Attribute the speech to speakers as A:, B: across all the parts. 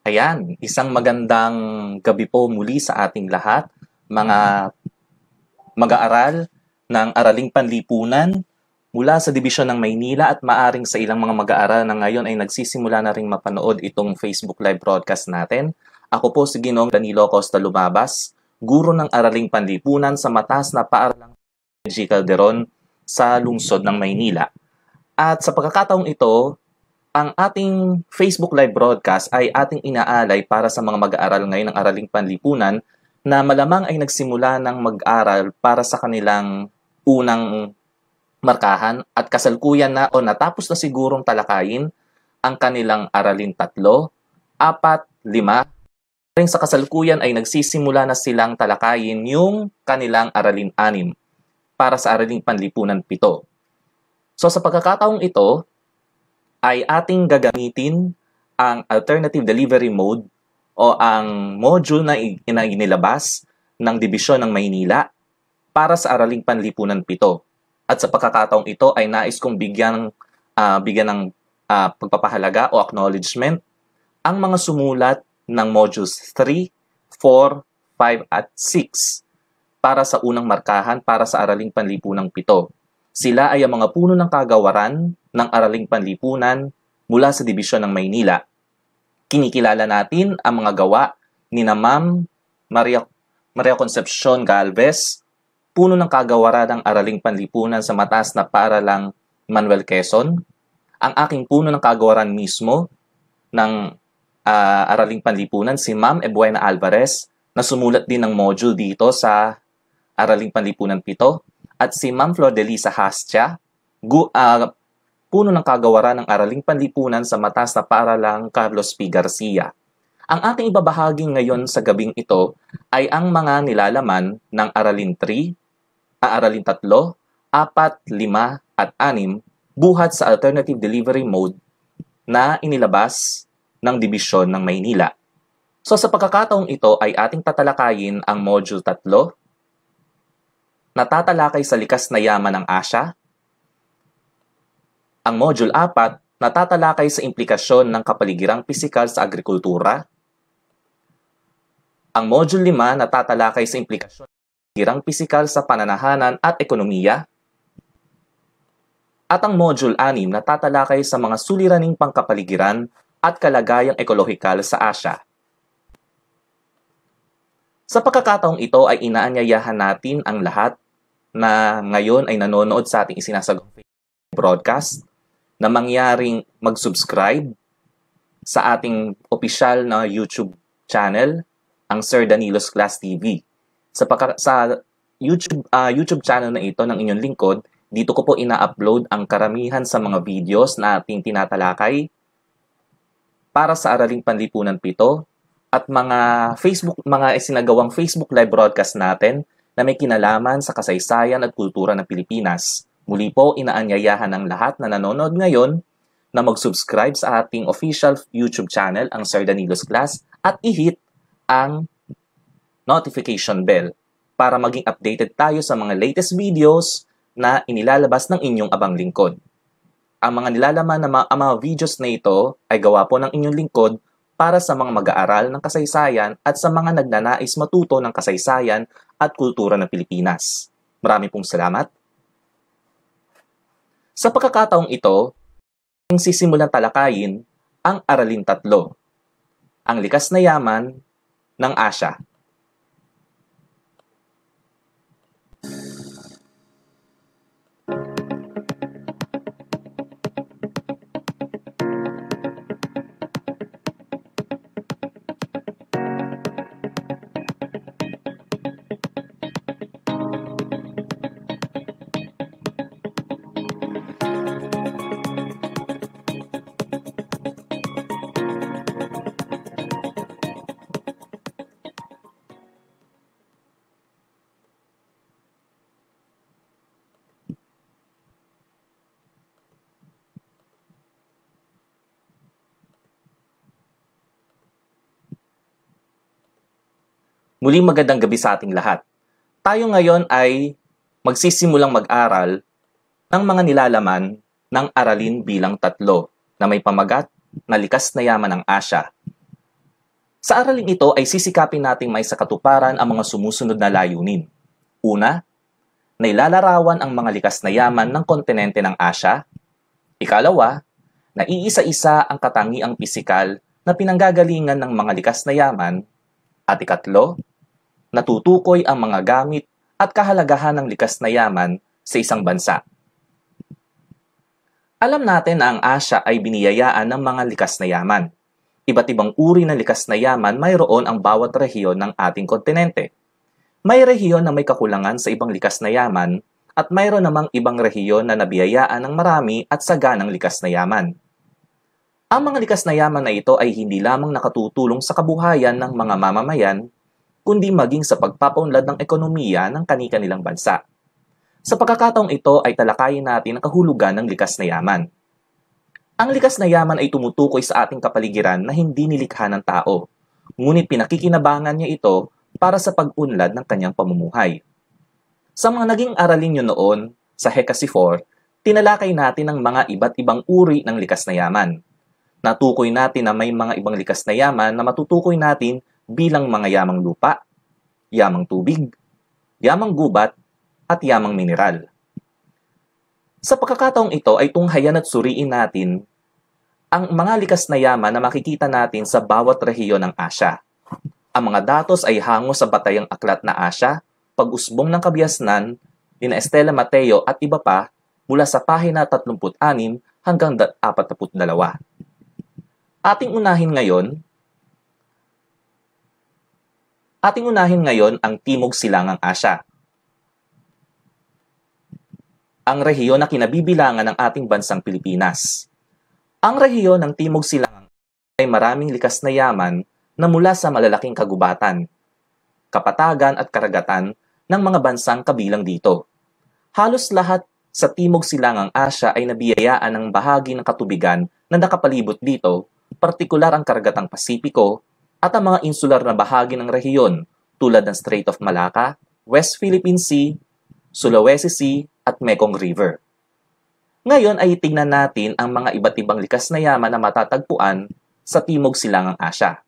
A: Ayan, isang magandang gabi po muli sa ating lahat, mga mag-aaral ng Araling Panlipunan mula sa Dibisyon ng Maynila at maaring sa ilang mga mag-aaral na ngayon ay nagsisimula na ring mapanood itong Facebook Live broadcast natin. Ako po si Ginoong Danilo Costa Lumabas, guro ng Araling Panlipunan sa mataas na paaralang G. Calderon sa lungsod ng Maynila. At sa pagkakataong ito, ang ating Facebook Live broadcast ay ating inaalay para sa mga mag-aaral ngayon ng Araling Panlipunan na malamang ay nagsimula ng mag-aral para sa kanilang unang markahan at kasalukuyan na o natapos na sigurong talakayin ang kanilang Aralin 3, 4, 5. Rin sa kasalukuyan ay nagsisimula na silang talakayin yung kanilang Aralin 6 para sa Araling Panlipunan 7. So sa pagkakataong ito, ay ating gagamitin ang alternative delivery mode o ang module na inilabas ng Dibisyon ng Maynila para sa Araling Panlipunan 7. At sa pagkakataong ito ay nais kong bigyan ng pagpapahalaga o acknowledgement ang mga sumulat ng modules 3, 4, 5 at 6 para sa unang markahan para sa Araling Panlipunan 7. Sila ay ang mga puno ng kagawaran ng Araling Panlipunan mula sa Dibisyon ng Maynila. Kinikilala natin ang mga gawa ni Ma'am Maria Concepcion Galvez, puno ng kagawaran ng Araling Panlipunan sa mataas na paaralang Manuel Quezon, ang aking puno ng kagawaran mismo ng Araling Panlipunan, si Ma'am Ebuena Alvarez, na sumulat din ng module dito sa Araling Panlipunan 7, at si Ma'am Flor de Lisa Hastia, puno ng kagawaran ng Araling Panlipunan sa mataas na paaralang Carlos P. Garcia. Ang aking ibabahagi ngayon sa gabing ito ay ang mga nilalaman ng Aralin 3, Aralin 3, 4, 5 at 6 buhat sa alternative delivery mode na inilabas ng Dibisyon ng Maynila. So sa pagkakataong ito ay ating tatalakayin ang module 3, natatalakay sa likas na yaman ng Asya. Ang module 4, natatalakay sa implikasyon ng kapaligirang pisikal sa agrikultura. Ang module 5, natatalakay sa implikasyon ng kapaligirang pisikal sa pananahanan at ekonomiya. At ang module 6, natatalakay sa mga suliraning pangkapaligiran at kalagayang ekolohikal sa Asya. Sa pagkakataong ito ay inaanyayahan natin ang lahat na ngayon ay nanonood sa ating isinasagawang broadcast na mangyaring mag-subscribe sa ating opisyal na YouTube channel, ang Sir Danilo's Class TV. Sa YouTube channel na ito ng inyong lingkod, dito ko po ina-upload ang karamihan sa mga videos na ating tinatalakay para sa Araling Panlipunan 7 at mga isinagawang Facebook live broadcast natin na may kinalaman sa kasaysayan at kultura ng Pilipinas. Muli po, inaanyayahan ng lahat na nanonood ngayon na mag-subscribe sa ating official YouTube channel, ang Sir Danilo's Class, at i-hit ang notification bell para maging updated tayo sa mga latest videos na inilalabas ng inyong abang lingkod. Ang mga nilalaman ng mga videos na ito ay gawa po ng inyong lingkod para sa mga mag-aaral ng kasaysayan at sa mga nagnanais matuto ng kasaysayan at kultura ng Pilipinas. Marami pong salamat. Sa pagkakataong ito, ang sisimulan talakayin ang Aralin 3, ang likas na yaman ng Asya. Muling magandang gabi sa ating lahat. Tayo ngayon ay magsisimulang mag-aral ng mga nilalaman ng Aralin bilang 3 na may pamagat na likas na yaman ng Asya. Sa araling ito ay sisikapin nating may sakatuparan ang mga sumusunod na layunin. Una, nailalarawan ang mga likas na yaman ng kontinente ng Asya. Ikalawa, naiisa-isa ang katangiang pisikal na pinanggagalingan ng mga likas na yaman. At ikatlo, natutukoy ang mga gamit at kahalagahan ng likas na yaman sa isang bansa. Alam natin na ang Asya ay biniyayaan ng mga likas na yaman. Iba't ibang uri ng likas na yaman mayroon ang bawat rehiyon ng ating kontinente. May rehiyon na may kakulangan sa ibang likas na yaman at mayroon namang ibang rehiyon na nabiyayaan ng marami at saganang likas na yaman. Ang mga likas na yaman na ito ay hindi lamang nakatutulong sa kabuhayan ng mga mamamayan, kundi maging sa pagpapaunlad ng ekonomiya ng kani-kanilang bansa. Sa pagkakataong ito ay talakayin natin ang kahulugan ng likas na yaman. Ang likas na yaman ay tumutukoy sa ating kapaligiran na hindi nilikha ng tao, ngunit pinakikinabangan niya ito para sa pag-unlad ng kanyang pamumuhay. Sa mga naging aralin niyo noon, sa Hekasi 4, tinalakay natin ang mga iba't ibang uri ng likas na yaman. Natukoy natin na may mga ibang likas na yaman na matutukoy natin bilang mga yamang lupa, yamang tubig, yamang gubat, at yamang mineral. Sa pagkakataong ito ay tunghayan at suriin natin ang mga likas na yaman na makikita natin sa bawat rehiyon ng Asya. Ang mga datos ay hango sa Batayang Aklat na Asya, Pag-usbong ng Kabiasnan, ni Estela Mateo at iba pa mula sa pahina 36 hanggang 42. Ating unahin ngayon ang Timog Silangang Asya. Ang rehiyon na kinabibilangan ng ating bansang Pilipinas. Ang rehiyon ng Timog Silangang ay maraming likas na yaman na mula sa malalaking kagubatan, kapatagan at karagatan ng mga bansang kabilang dito. Halos lahat sa Timog Silangang Asya ay nabiyayaan ng bahagi ng katubigan na nakapalibot dito, partikular ang karagatang Pasipiko at ang mga insular na bahagi ng rehiyon tulad ng Strait of Malacca, West Philippine Sea, Sulawesi Sea, at Mekong River. Ngayon ay tingnan natin ang mga iba't ibang likas na yaman na matatagpuan sa Timog Silangang Asya.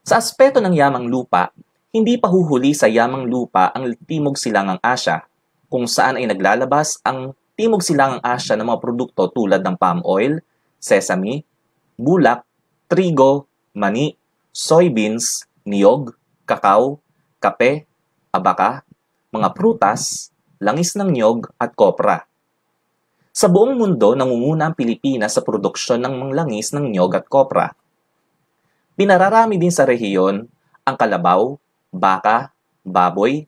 A: Sa aspeto ng yamang lupa, hindi pa huhuli sa yamang lupa ang Timog Silangang Asya, kung saan ay naglalabas ang Timog Silangang Asya ng mga produkto tulad ng palm oil, sesame, bulak, trigo, mani, soybeans, niyog, kakao, kape, abaka, mga prutas, langis ng niyog at kopra. Sa buong mundo, nangunguna ang Pilipinas sa produksyon ng mga langis ng niyog at kopra. Pinararami din sa rehiyon ang kalabaw, baka, baboy,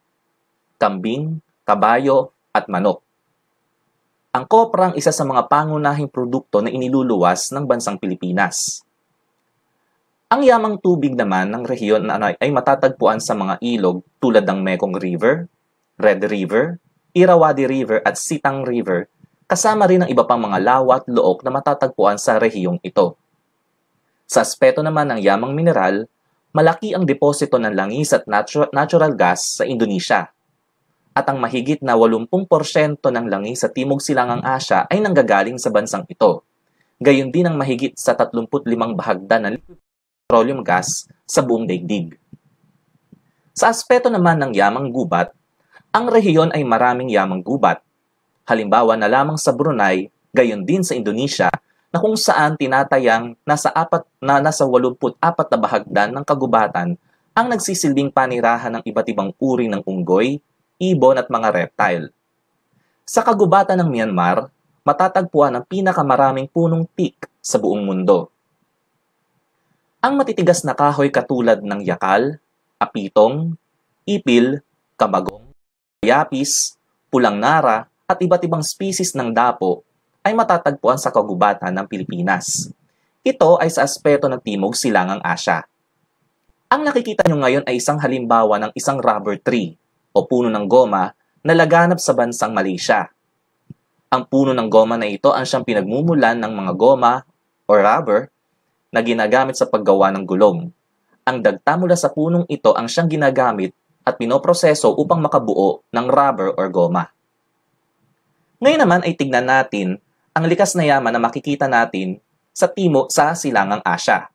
A: kambing, kabayo at manok. Ang kopra ang isa sa mga pangunahing produkto na iniluluwas ng bansang Pilipinas. Ang yamang tubig naman ng rehiyon ay matatagpuan sa mga ilog tulad ng Mekong River, Red River, Irrawaddy River at Sitang River, kasama rin ang iba pang mga lawa at look na matatagpuan sa rehiyong ito. Sa aspeto naman ng yamang mineral, malaki ang deposito ng langis at natural gas sa Indonesia. At ang mahigit na 80% ng langis sa Timog Silangang Asya ay nanggagaling sa bansang ito. Gayon din ang mahigit sa 35 bahagdan ng petroleum gas sa buong daigdig. Sa aspeto naman ng yamang gubat, ang rehiyon ay maraming yamang gubat. Halimbawa na lamang sa Brunei, gayon din sa Indonesia, na kung saan tinatayang nasa 84 na bahagdan ng kagubatan ang nagsisilbing panirahan ng iba't ibang uri ng unggoy, ibon at mga reptile. Sa kagubatan ng Myanmar, matatagpuan ang pinakamaraming punong teak sa buong mundo. Ang matitigas na kahoy katulad ng yakal, apitong, ipil, kamagong, yapis, pulang nara at iba't ibang species ng dapo ay matatagpuan sa kagubatan ng Pilipinas. Ito ay sa aspeto ng Timog Silangang Asya. Ang nakikita nyo ngayon ay isang halimbawa ng isang rubber tree o puno ng goma na laganap sa bansang Malaysia. Ang puno ng goma na ito ang siyang pinagmumulan ng mga goma o rubber na ginagamit sa paggawa ng gulong. Ang dagta mula sa punong ito ang siyang ginagamit at pinoproseso upang makabuo ng rubber or goma. Ngayon naman ay tignan natin ang likas na yaman na makikita natin sa Silangang Asya.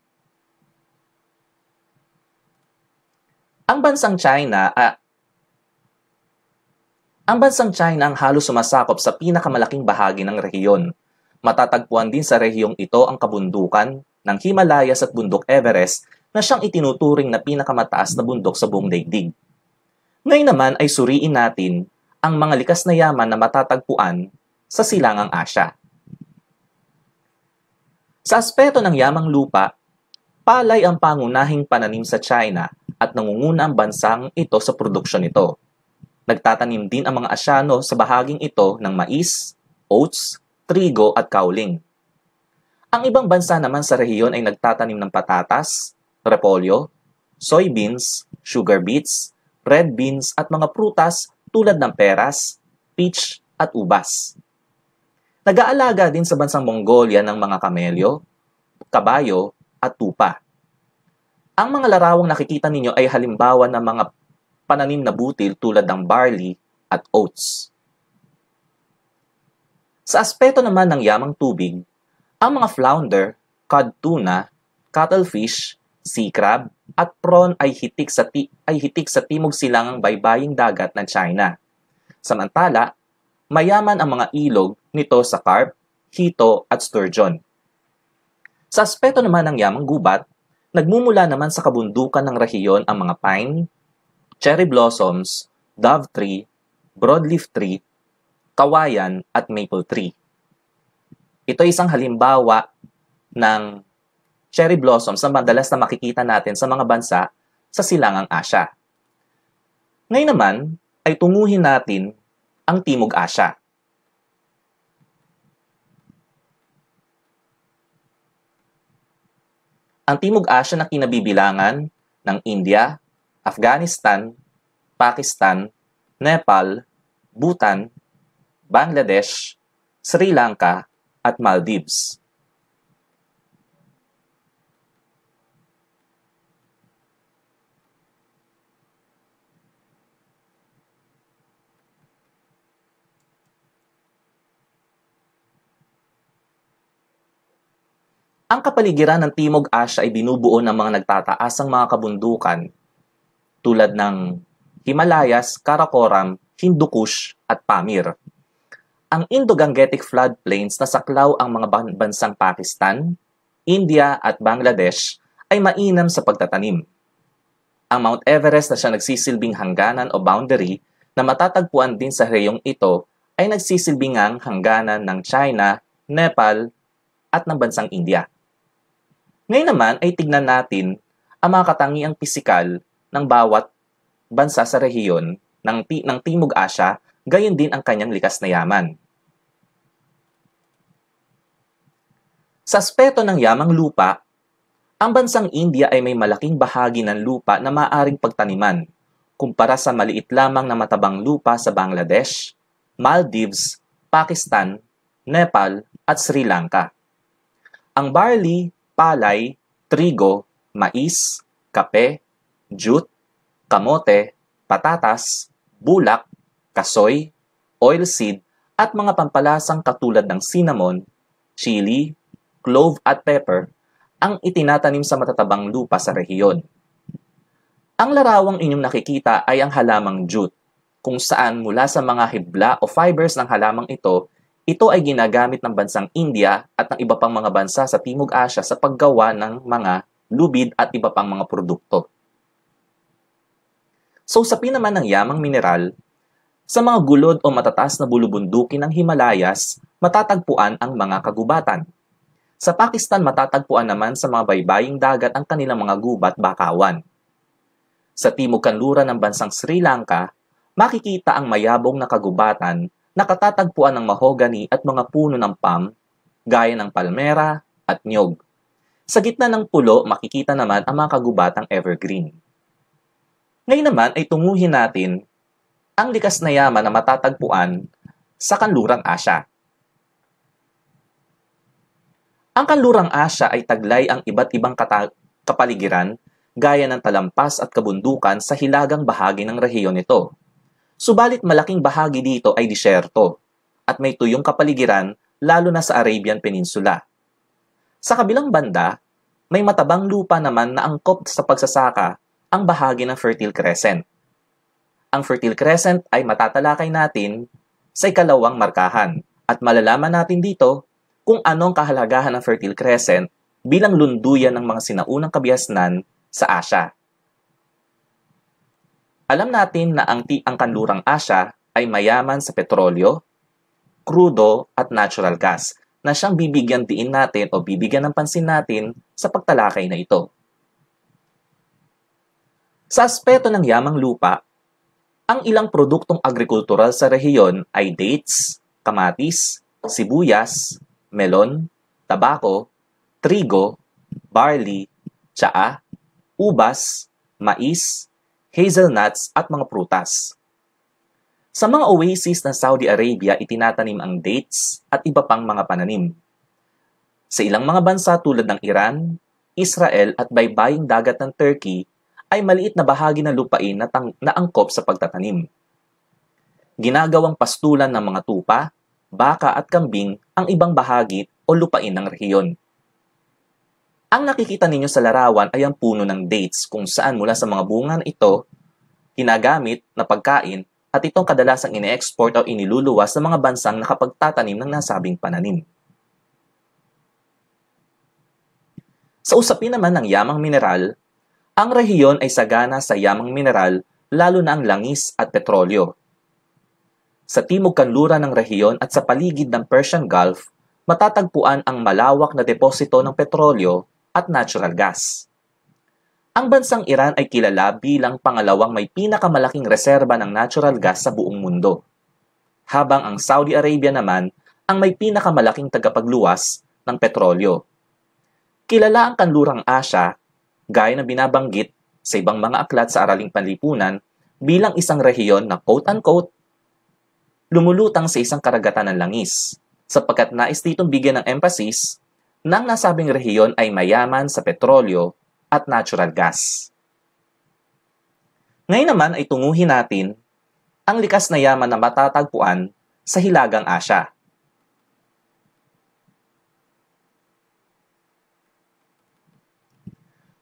A: Ang bansang China, ang halos sumasakop sa pinakamalaking bahagi ng rehiyon. Matatagpuan din sa rehiyong ito ang kabundukan ng Himalayas at bundok Everest na siyang itinuturing na pinakamataas na bundok sa buong daigdig. Ngayon naman ay suriin natin ang mga likas na yaman na matatagpuan sa Silangang Asya. Sa aspeto ng yamang lupa, palay ang pangunahing pananim sa China at nangunguna ang bansang ito sa produksyon nito. Nagtatanim din ang mga Asyano sa bahaging ito ng mais, oats, trigo at kauling. Ang ibang bansa naman sa rehiyon ay nagtatanim ng patatas, repolyo, soybeans, sugar beets, red beans at mga prutas tulad ng peras, peach at ubas. Nag-aalaga din sa bansang Mongolia ng mga kamelyo, kabayo at tupa. Ang mga larawang nakikita ninyo ay halimbawa ng mga pananim na butil tulad ng barley at oats. Sa aspeto naman ng yamang tubig, ang mga flounder, cod tuna, cuttlefish, sea crab, at prawn ay hitik sa timog silangang baybaying dagat ng China. Samantala, mayaman ang mga ilog nito sa carp, hito at sturgeon. Sa aspeto naman ng yamang gubat, nagmumula naman sa kabundukan ng rehiyon ang mga pine, cherry blossoms, dove tree, broadleaf tree, kawayan at maple tree. Ito ay isang halimbawa ng cherry blossoms na madalas na makikita natin sa mga bansa sa Silangang Asya. Ngayon naman ay tunguhin natin ang Timog Asya. Ang Timog Asya na kinabibilangan ng India, Afghanistan, Pakistan, Nepal, Bhutan, Bangladesh, Sri Lanka, at Maldives. Ang kapaligiran ng Timog Asya ay binubuo ng mga nagtataasang mga kabundukan tulad ng Himalayas, Karakoram, Hindu Kush at Pamir. Ang Indo-Gangetic floodplains na saklaw ang mga bansang Pakistan, India at Bangladesh ay mainam sa pagtatanim. Ang Mount Everest na siya nagsisilbing hangganan o boundary na matatagpuan din sa reyong ito ay nagsisilbing ang hangganan ng China, Nepal at ng bansang India. Ngayon naman ay tignan natin ang mga katangiang pisikal ng bawat bansa sa rehiyon ng Timog Asya, gayon din ang kanyang likas na yaman. Sa aspeto ng yamang lupa, ang bansang India ay may malaking bahagi ng lupa na maaaring pagtaniman kumpara sa maliit lamang na matabang lupa sa Bangladesh, Maldives, Pakistan, Nepal at Sri Lanka. Ang barley, palay, trigo, mais, kape, jute, kamote, patatas, bulak, kasoy, oilseed at mga pampalasang katulad ng cinnamon, chili, clove at pepper ang itinatanim sa matatabang lupa sa rehiyon. Ang larawang inyong nakikita ay ang halamang jute, kung saan mula sa mga hibla o fibers ng halamang ito ay ginagamit ng bansang India at ng iba pang mga bansa sa Timog Asya sa paggawa ng mga lubid at iba pang mga produkto. So sa naman ng yamang mineral, sa mga gulod o matataas na bulubundukin ng Himalayas, matatagpuan ang mga kagubatan. Sa Pakistan, matatagpuan naman sa mga baybaying dagat ang kanilang mga gubat bakawan. Sa timog kanluran ng bansang Sri Lanka, makikita ang mayabong na kagubatan na katatagpuan ng mahogany at mga puno ng palm, gaya ng palmera at nyog. Sa gitna ng pulo, makikita naman ang mga kagubatang evergreen. Ngayon naman ay tunguhin natin ang likas na yaman na matatagpuan sa Kanlurang Asya. Ang Kanlurang Asya ay taglay ang iba't ibang kapaligiran gaya ng talampas at kabundukan sa hilagang bahagi ng rehiyon nito. Subalit malaking bahagi dito ay disyerto at may tuyong kapaligiran lalo na sa Arabian Peninsula. Sa kabilang banda, may matabang lupa naman na angkop sa pagsasaka ang bahagi ng Fertile Crescent. Ang Fertile Crescent ay matatalakay natin sa ikalawang markahan at malalaman natin dito kung anong kahalagahan ng Fertile Crescent bilang lunduyan ng mga sinaunang kabihasnan sa Asya. Alam natin na ang kanlurang Asya ay mayaman sa petrolyo, krudo at natural gas na siyang bibigyan diin natin o bibigyan ng pansin natin sa pagtalakay na ito. Sa aspeto ng yamang lupa, ang ilang produktong agrikultural sa rehiyon ay dates, kamatis, sibuyas, melon, tabako, trigo, barley, tsaa, ubas, mais, hazelnuts at mga prutas. Sa mga oasis ng Saudi Arabia, itinatanim ang dates at iba pang mga pananim. Sa ilang mga bansa tulad ng Iran, Israel at baybaying dagat ng Turkey ay maliit na bahagi ng lupain na angkop sa pagtatanim. Ginagawang pastulan ng mga tupa, baka at kambing ang ibang bahagi o lupain ng rehiyon. Ang nakikita ninyo sa larawan ay ang puno ng dates kung saan mula sa mga bunga ito ginagamit na pagkain at itong kadalasang ine-export o iniluluwas sa mga bansang nakapagtatanim ng nasabing pananim. Sa usapin naman ng yamang mineral, ang rehiyon ay sagana sa yamang mineral lalo na ang langis at petrolyo. Sa timog kanluran ng rehiyon at sa paligid ng Persian Gulf, matatagpuan ang malawak na deposito ng petrolyo at natural gas. Ang bansang Iran ay kilala bilang pangalawang may pinakamalaking reserba ng natural gas sa buong mundo, habang ang Saudi Arabia naman ang may pinakamalaking tagapagluwas ng petrolyo. Kilala ang kanlurang Asya, gaya na binabanggit sa ibang mga aklat sa araling panlipunan, bilang isang rehiyon na quote-unquote lumulutang sa isang karagatan ng langis, sapagkat nais ditong bigyan ng emphasis na ang nasabing rehiyon ay mayaman sa petrolyo at natural gas. Ngayon naman ay tunguhin natin ang likas na yaman na matatagpuan sa Hilagang Asya.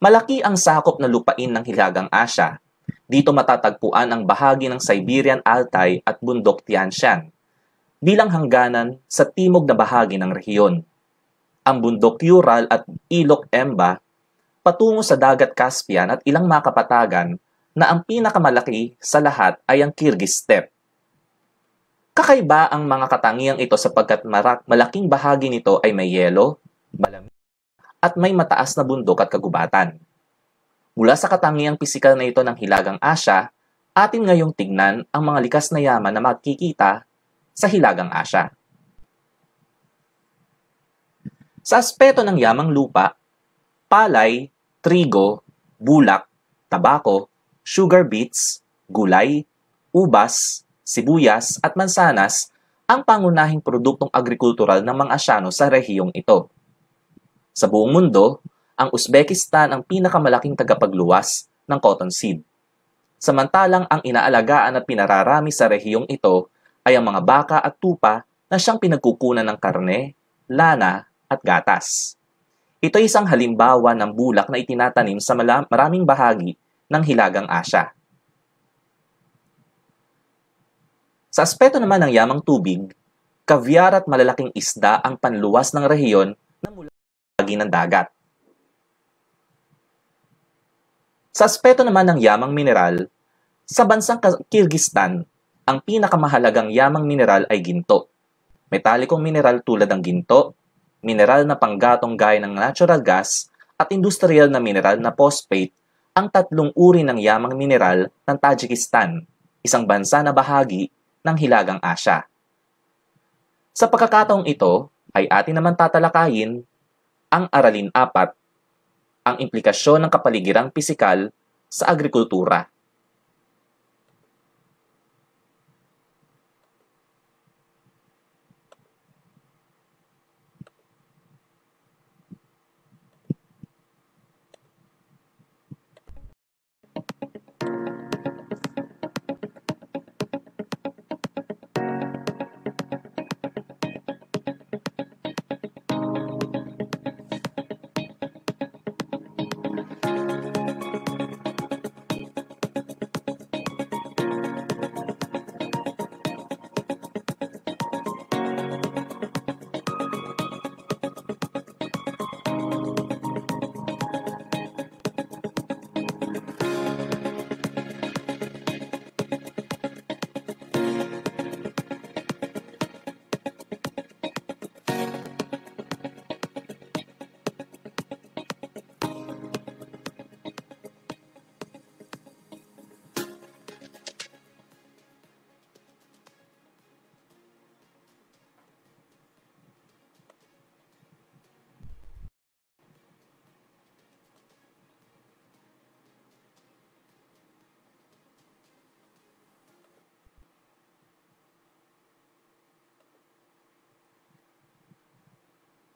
A: Malaki ang sakop na lupain ng Hilagang Asya. Dito matatagpuan ang bahagi ng Siberian Altai at bundok Tian Shan bilang hangganan sa timog na bahagi ng rehiyon. Ang bundok Ural at Ilok Emba patungo sa dagat Caspian at ilang makapatagan na ang pinakamalaki sa lahat ay ang Kyrgyz Steppe. Kakaiba ang mga katangiang ito sapagkat malaking bahagi nito ay may yelo, malamig, at may mataas na bundok at kagubatan. Mula sa katangiang pisikal na ito ng Hilagang Asya, atin ngayong tignan ang mga likas na yaman na makikita sa Hilagang Asya. Sa aspeto ng yamang lupa, palay, trigo, bulak, tabako, sugar beets, gulay, ubas, sibuyas at mansanas ang pangunahing produktong agrikultural ng mga Asyano sa rehiyong ito. Sa buong mundo, ang Uzbekistan ang pinakamalaking tagapagluwas ng cottonseed. Samantalang ang inaalagaan at pinararami sa rehiyong ito ay ang mga baka at tupa na siyang pinagkukunan ng karne, lana at gatas. Ito ay isang halimbawa ng bulak na itinatanim sa maraming bahagi ng Hilagang Asya. Sa aspeto naman ng yamang tubig, kavyar at malalaking isda ang panluwas ng rehiyon na mula sa bahagi ng dagat. Sa aspeto naman ng yamang mineral, sa bansang Kyrgyzstan, ang pinakamahalagang yamang mineral ay ginto. Metalikong mineral tulad ng ginto, mineral na panggatong gaya ng natural gas, at industrial na mineral na phosphate ang tatlong uri ng yamang mineral ng Tajikistan, isang bansa na bahagi ng Hilagang Asya. Sa pagkakataong ito, ay atin naman tatalakayin ang Aralin 4, ang implikasyon ng kapaligirang pisikal sa agrikultura.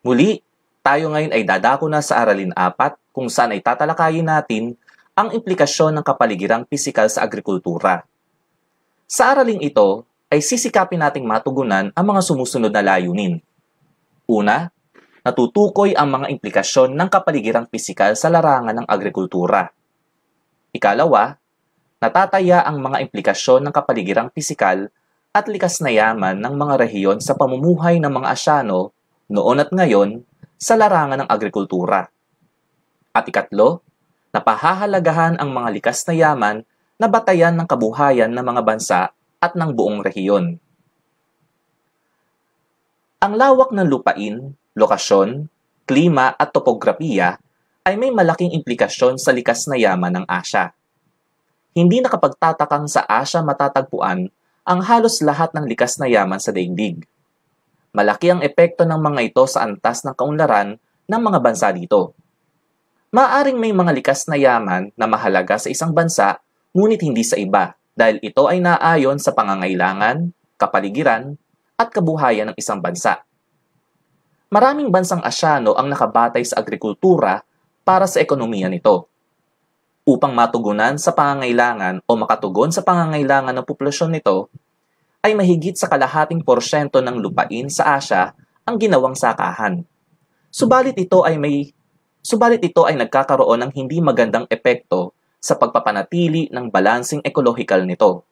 A: Muli, tayo ngayon ay dadako na sa Aralin 4 kung saan ay tatalakayin natin ang implikasyon ng kapaligiran pisikal sa agrikultura. Sa araling ito ay sisikapin nating matugunan ang mga sumusunod na layunin. Una, natutukoy ang mga implikasyon ng kapaligiran pisikal sa larangan ng agrikultura. Ikalawa, natataya ang mga implikasyon ng kapaligiran pisikal at likas na yaman ng mga rehiyon sa pamumuhay ng mga Asyano noon at ngayon sa larangan ng agrikultura. At ikatlo, napahahalagahan ang mga likas na yaman na batayan ng kabuhayan ng mga bansa at ng buong rehiyon. Ang lawak ng lupain, lokasyon, klima at topografiya ay may malaking implikasyon sa likas na yaman ng Asya. Hindi nakapagtatakang sa Asya matatagpuan ang halos lahat ng likas na yaman sa daigdig. Malaki ang epekto ng mga ito sa antas ng kaunlaran ng mga bansa dito. Maaring may mga likas na yaman na mahalaga sa isang bansa, ngunit hindi sa iba dahil ito ay naayon sa pangangailangan, kapaligiran, at kabuhayan ng isang bansa. Maraming bansang Asyano ang nakabatay sa agrikultura para sa ekonomiya nito. Upang matugunan sa pangangailangan o makatugon sa pangangailangan ng populasyon nito, ay mahigit sa kalahating porsyento ng lupain sa Asya ang ginawang sakahan. Subalit ito ay nagkakaroon ng hindi magandang epekto sa pagpapanatili ng balansing ekolohikal nito.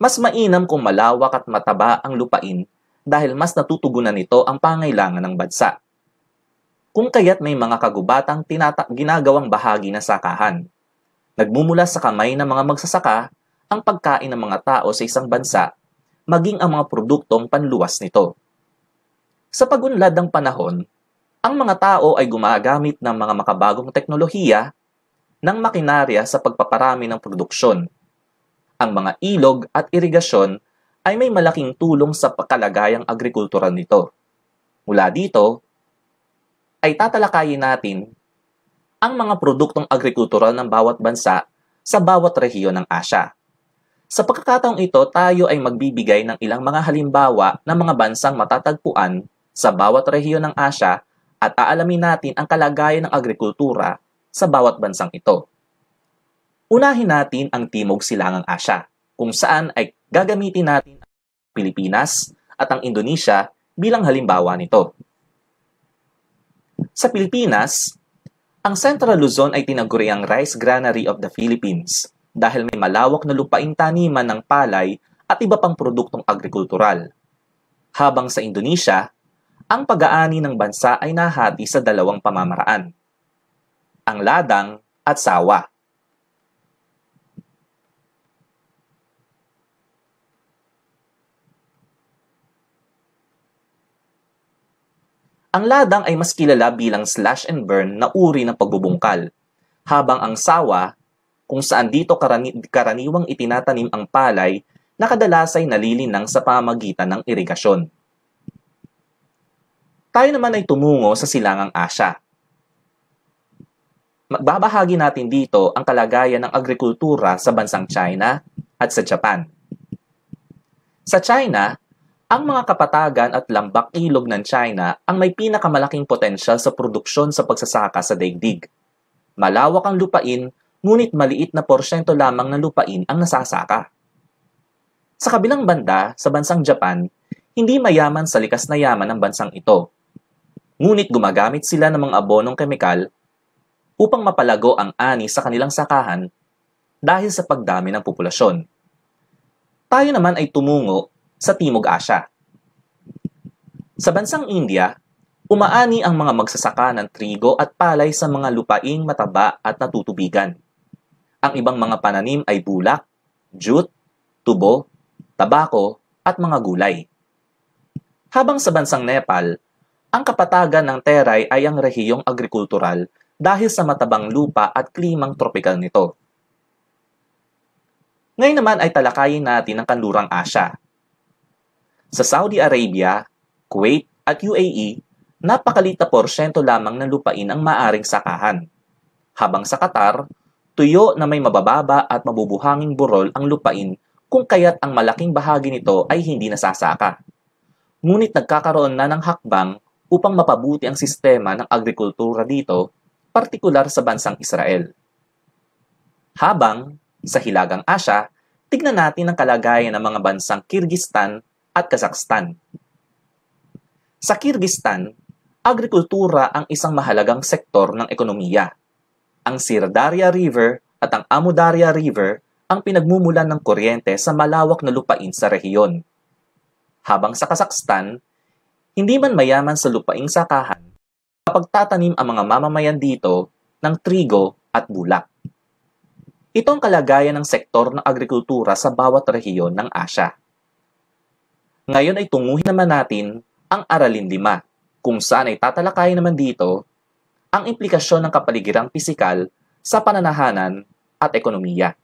A: Mas mainam kung malawak at mataba ang lupain dahil mas natutugunan nito ang pangangailangan ng bansa. Kung kaya't may mga kagubatang ginagawang bahagi ng sakahan. Nagmumula sa kamay ng mga magsasaka ang pagkain ng mga tao sa isang bansa, maging ang mga produktong panluwas nito. Sa pag-unlad ng panahon, ang mga tao ay gumagamit ng mga makabagong teknolohiya ng makinarya sa pagpaparami ng produksyon. Ang mga ilog at irigasyon ay may malaking tulong sa kalagayang agrikultural nito. Mula dito, ay tatalakayin natin ang mga produktong agrikultural ng bawat bansa sa bawat rehiyon ng Asya. Sa pagkakataong ito, tayo ay magbibigay ng ilang mga halimbawa ng mga bansang matatagpuan sa bawat rehiyon ng Asya at aalamin natin ang kalagayan ng agrikultura sa bawat bansang ito. Unahin natin ang Timog Silangang Asya, kung saan ay gagamitin natin ang Pilipinas at ang Indonesia bilang halimbawa nito. Sa Pilipinas, ang Central Luzon ay tinaguriang Rice Granary of the Philippines dahil may malawak na lupaing taniman ng palay at iba pang produktong agrikultural. Habang sa Indonesia, ang pag-aani ng bansa ay nahati sa dalawang pamamaraan, ang ladang at sawa. Ang ladang ay mas kilala bilang slash and burn na uri ng pagbubungkal, habang ang sawa, kung saan dito karaniwang itinatanim ang palay na kadalas ay nalilinang sa pamamagitan ng irigasyon. Tayo naman ay tumungo sa Silangang Asya. Magbabahagi natin dito ang kalagayan ng agrikultura sa bansang China at sa Japan. Sa China, ang mga kapatagan at lambak ilog ng China ang may pinakamalaking potensyal sa produksyon sa pagsasaka sa daigdig. Malawak ang lupain, ngunit maliit na porsyento lamang ng lupain ang nasasaka. Sa kabilang banda, sa bansang Japan, hindi mayaman sa likas na yaman ng bansang ito. Ngunit gumagamit sila ng mga abonong kemikal upang mapalago ang ani sa kanilang sakahan dahil sa pagdami ng populasyon. Tayo naman ay tumungo sa Timog Asya. Sa bansang India, umaani ang mga magsasaka ng trigo at palay sa mga lupaing mataba at natutubigan. Ang ibang mga pananim ay bulak, jute, tubo, tabako, at mga gulay. Habang sa bansang Nepal, ang kapatagan ng teray ay ang rehiyong agrikultural dahil sa matabang lupa at klimang tropikal nito. Ngayon naman ay talakayin natin ang kanlurang Asya. Sa Saudi Arabia, Kuwait at UAE, napakaliit na porsyento lamang ng lupain ang maaring sakahan. Habang sa Qatar, tuyo na may mabababa at mabubuhanging burol ang lupain kung kaya't ang malaking bahagi nito ay hindi nasasaka. Ngunit nagkakaroon na ng hakbang upang mapabuti ang sistema ng agrikultura dito, partikular sa bansang Israel. Habang sa Hilagang Asya, tignan natin ang kalagayan ng mga bansang Kyrgyzstan at Kazakhstan. Sa Kyrgyzstan, agrikultura ang isang mahalagang sektor ng ekonomiya. Ang Sirdarya River at ang Amudarya River ang pinagmumulan ng kuryente sa malawak na lupain sa rehiyon. Habang sa Kazakhstan, hindi man mayaman sa lupaing sakahan, kapagtatanim ang mga mamamayan dito ng trigo at bulak. Ito ang kalagayan ng sektor ng agrikultura sa bawat rehiyon ng Asya. Ngayon ay tunguhin naman natin ang Aralin 5, kung saan ay tatalakayin naman dito ang implikasyon ng kapaligirang pisikal sa pananahanan at ekonomiya.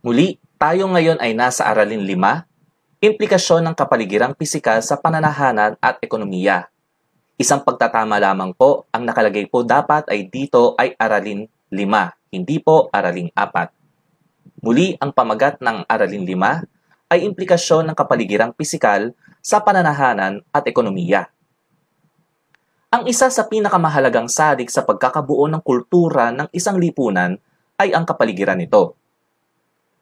A: Muli, tayo ngayon ay nasa Aralin 5, implikasyon ng kapaligirang pisikal sa pananahanan at ekonomiya. Isang pagtatama lamang po, ang nakalagay po dapat ay dito ay Aralin 5, hindi po Aralin 4. Muli, ang pamagat ng Aralin 5 ay implikasyon ng kapaligirang pisikal sa pananahanan at ekonomiya. Ang isa sa pinakamahalagang sadik sa pagkakabuo ng kultura ng isang lipunan ay ang kapaligiran nito.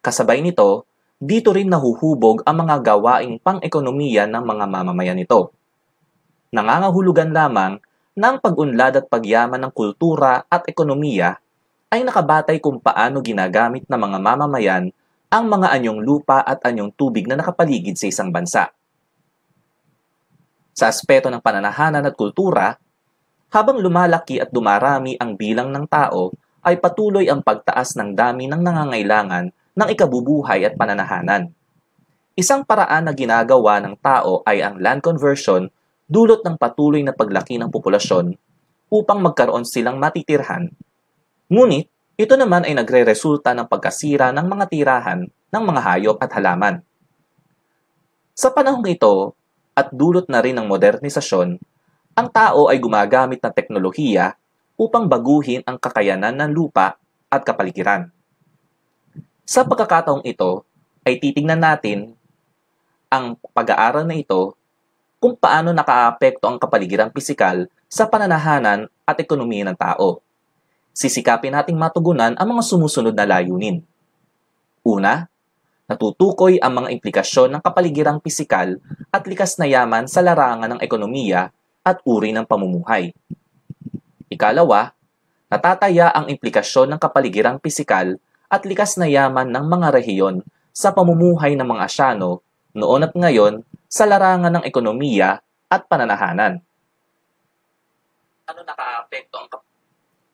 A: Kasabay nito, dito rin nahuhubog ang mga gawaing pang-ekonomiya ng mga mamamayan nito. Nangangahulugan lamang na ang pag-unlad at pagyaman ng kultura at ekonomiya ay nakabatay kung paano ginagamit ng mga mamamayan ang mga anyong lupa at anyong tubig na nakapaligid sa isang bansa. Sa aspeto ng pananahanan at kultura, habang lumalaki at dumarami ang bilang ng tao, ay patuloy ang pagtaas ng dami ng nangangailangan ng ikabubuhay at pananahanan. Isang paraan na ginagawa ng tao ay ang land conversion dulot ng patuloy na paglaki ng populasyon upang magkaroon silang matitirhan. Ngunit, ito naman ay nagre-resulta ng pagkasira ng mga tirahan ng mga hayop at halaman. Sa panahong ito, at dulot na rin ng modernisasyon, ang tao ay gumagamit ng teknolohiya upang baguhin ang kakayanan ng lupa at kapaligiran. Sa pagkakataong ito, ay titingnan natin ang pag-aaral na ito kung paano nakaapekto ang kapaligiran pisikal sa pananahanan at ekonomiya ng tao. Sisikapin nating matugunan ang mga sumusunod na layunin. Una, natutukoy ang mga implikasyon ng kapaligiran pisikal at likas na yaman sa larangan ng ekonomiya at uri ng pamumuhay. Ikalawa, natataya ang implikasyon ng kapaligiran pisikal at likas na yaman ng mga rehiyon sa pamumuhay ng mga Asyano noon at ngayon sa larangan ng ekonomiya at pananahanan. Ano nakaapekto ang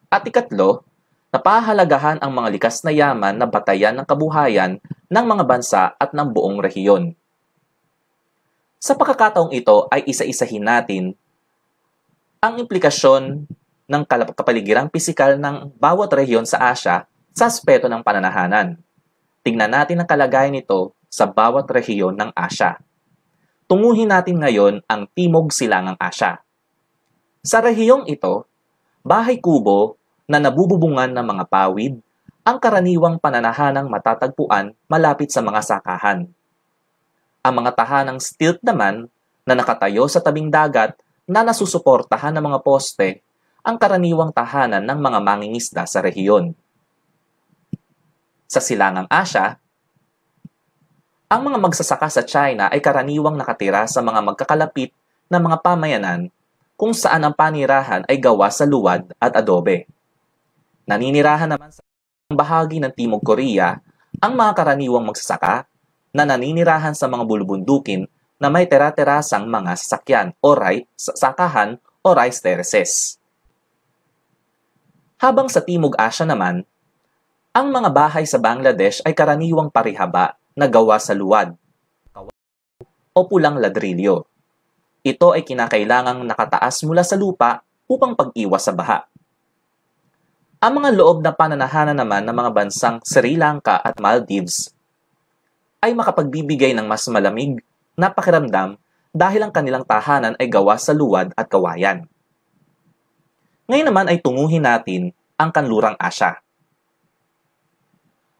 A: At ikatlo, napahalagahan ang mga likas na yaman na batayan ng kabuhayan ng mga bansa at ng buong rehiyon. Sa pagkakataong ito ay isa-isahin natin ang implikasyon ng kapaligirang pisikal ng bawat rehiyon sa Asya sa aspeto ng pananahanan. Tingnan natin ang kalagayan nito sa bawat rehiyon ng Asya. Tunguhin natin ngayon ang Timog Silangang Asya. Sa rehiyong ito, bahay kubo na nabububungan ng mga pawid ang karaniwang pananahanang matatagpuan malapit sa mga sakahan. Ang mga tahanang stilt naman na nakatayo sa tabing dagat na nasusuportahan ng mga poste ang karaniwang tahanan ng mga mangingisda sa rehiyon. Sa Silangang Asya, ang mga magsasaka sa China ay karaniwang nakatira sa mga magkakalapit na mga pamayanan kung saan ang panirahan ay gawa sa luwad at adobe. Naninirahan naman sa bahagi ng Timog Korea ang mga karaniwang magsasaka na naninirahan sa mga bulubundukin na may tera-terasang mga sasakyan o sakahan o rice terraces. Habang sa Timog Asya naman, ang mga bahay sa Bangladesh ay karaniwang parihaba na gawa sa luwad o pulang ladrilyo. Ito ay kinakailangang nakataas mula sa lupa upang pag-iwas sa baha. Ang mga loob na pananahanan naman ng mga bansang Sri Lanka at Maldives ay makapagbibigay ng mas malamig na pakiramdam dahil ang kanilang tahanan ay gawa sa luwad at kawayan. Ngayon naman ay tunguhin natin ang Kanlurang Asya.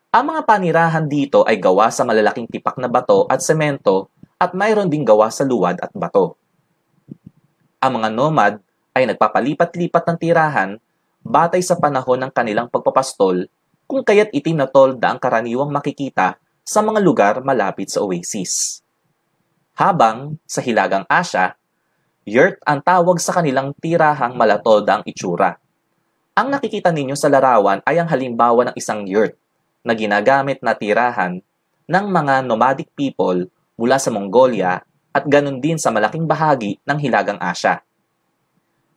A: Ang mga panirahan dito ay gawa sa malalaking tipak na bato at semento at mayroon ding gawa sa luwad at bato. Ang mga nomad ay nagpapalipat-lipat ng tirahan batay sa panahon ng kanilang pagpapastol kung kaya't itim na tolda ang karaniwang makikita sa mga lugar malapit sa oasis. Habang sa Hilagang Asya, yurt ang tawag sa kanilang tirahang malatolda ang itsura. Ang nakikita ninyo sa larawan ay ang halimbawa ng isang yurt na ginagamit na tirahan ng mga nomadic people mula sa Mongolia at ganun din sa malaking bahagi ng Hilagang Asya.